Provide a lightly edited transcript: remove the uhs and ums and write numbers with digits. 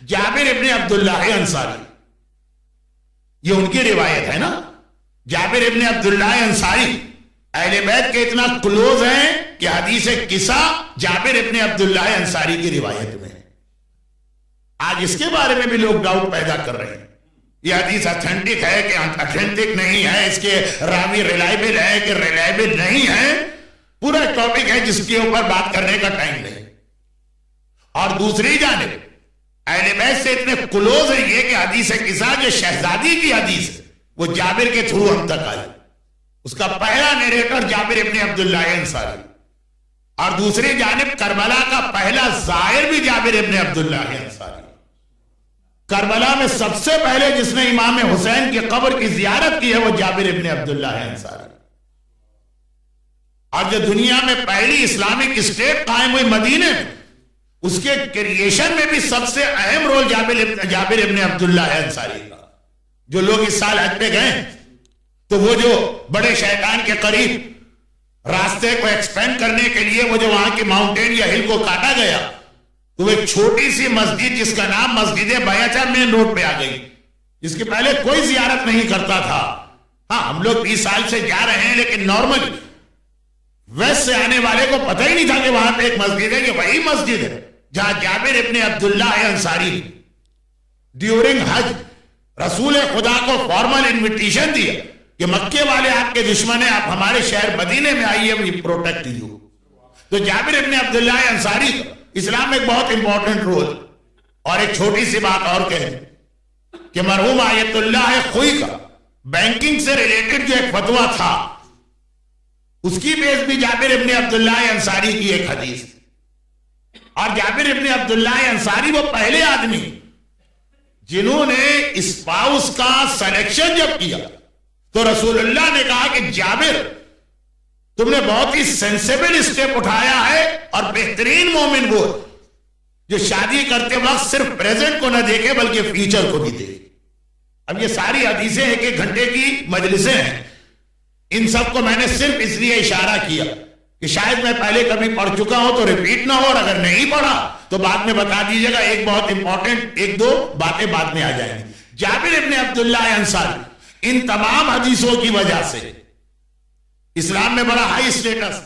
جابر ابن عبداللہ انصاری، یہ ان کی روایت ہے نا. جابر ابن عبداللہ انصاری اہل بیت کے اتنا کلوز ہیں کہ حدیث قصہ جابر ابن عبداللہ انصاری کی روایت میں. آج اس کے بارے میں بھی لوگ ڈاؤٹ پیدا کر رہے ہیں، یہ حدیث اتھینٹک ہے کہ اتھینٹک نہیں ہے، اس کے راوی ریلائبل ہے کہ ریلائبل نہیں ہے. پورا ٹاپک ہے جس کے اوپر بات کرنے کا ٹائم نہیں. اور دوسری جانب اہل بیت سے اتنے کلوز ہیں یہ کہ حدیث قصہ جو شہزادی کی حدیث ہے وہ جابر کے تھرو ہم تک آئی. اس کا پہلا نیریٹر جابر ابن عبداللہ انصاری، اور دوسری جانب کربلا کا پہلا زائر بھی جابر ابن عبداللہ انصاری. کربلا میں سب سے پہلے جس نے امام حسین کی قبر کی زیارت کی ہے وہ جابر ابن عبداللہ انصاری. اور جو دنیا میں پہلی اسلامک اسٹیٹ قائم ہوئی مدینے میں، اس کے کریشن میں بھی سب سے اہم رول جابر ابن عبداللہ انصاری کا. جو لوگ اس سال حج پہ گئے تو وہ جو بڑے شیطان کے قریب راستے کو ایکسپینڈ کرنے کے لیے وہ جو وہاں کی ماؤنٹین یا ہل کو کاٹا گیا تو ایک چھوٹی سی مسجد جس کا نام مسجد بیعت مین روڈ پہ آ گئی، جس کے پہلے کوئی زیارت نہیں کرتا تھا. ہاں ہم لوگ 20 سال سے جا رہے ہیں لیکن نارمل ویسٹ سے آنے والے کو پتہ ہی نہیں تھا کہ وہاں پہ ایک مسجد ہے، کہ وہی مسجد ہے جہاں جابر ابن عبداللہ انصاری ڈیورنگ حج رسول خدا کو فارمل انویٹیشن دیا کہ مکے والے آپ کے دشمن ہیں، آپ ہمارے شہر مدینے میں آئیے، وی پروٹیکٹ یو. تو جابر ابن عبداللہ انصاری اسلام میں ایک بہت امپورٹنٹ رول. اور ایک چھوٹی سی بات اور کہیں کہ مرحوم آیت اللہ خوئی کا بینکنگ سے ریلیٹڈ جو ایک فتویٰ تھا اس کی بیس بھی جابر ابن عبداللہ انصاری کی ایک حدیث. اور جابر ابن عبداللہ انصاری وہ پہلے آدمی جنہوں نے اسپاؤس کا سلیکشن جب کیا تو رسول اللہ نے کہا کہ جابر تم نے بہت ہی سینسیبل اسٹیپ اٹھایا ہے، اور بہترین مومن وہ جو شادی کرتے وقت صرف پریزنٹ کو نہ دیکھے بلکہ فیوچر کو بھی دیکھے. اب یہ ساری حدیثیں 1-1 گھنٹے کی مجلسیں ہیں، ان سب کو میں نے صرف اس لیے اشارہ کیا کہ شاید میں پہلے کبھی پڑھ چکا ہوں تو ریپیٹ نہ ہو، اور اگر نہیں پڑھا تو بعد میں بتا دیجئے گا. ایک بہت امپورٹنٹ 1-2 باتیں بعد میں آ جائیں گی. جابر ابن عبداللہ انصاری ان تمام حدیثوں کی وجہ سے اسلام میں بڑا ہائی اسٹیٹس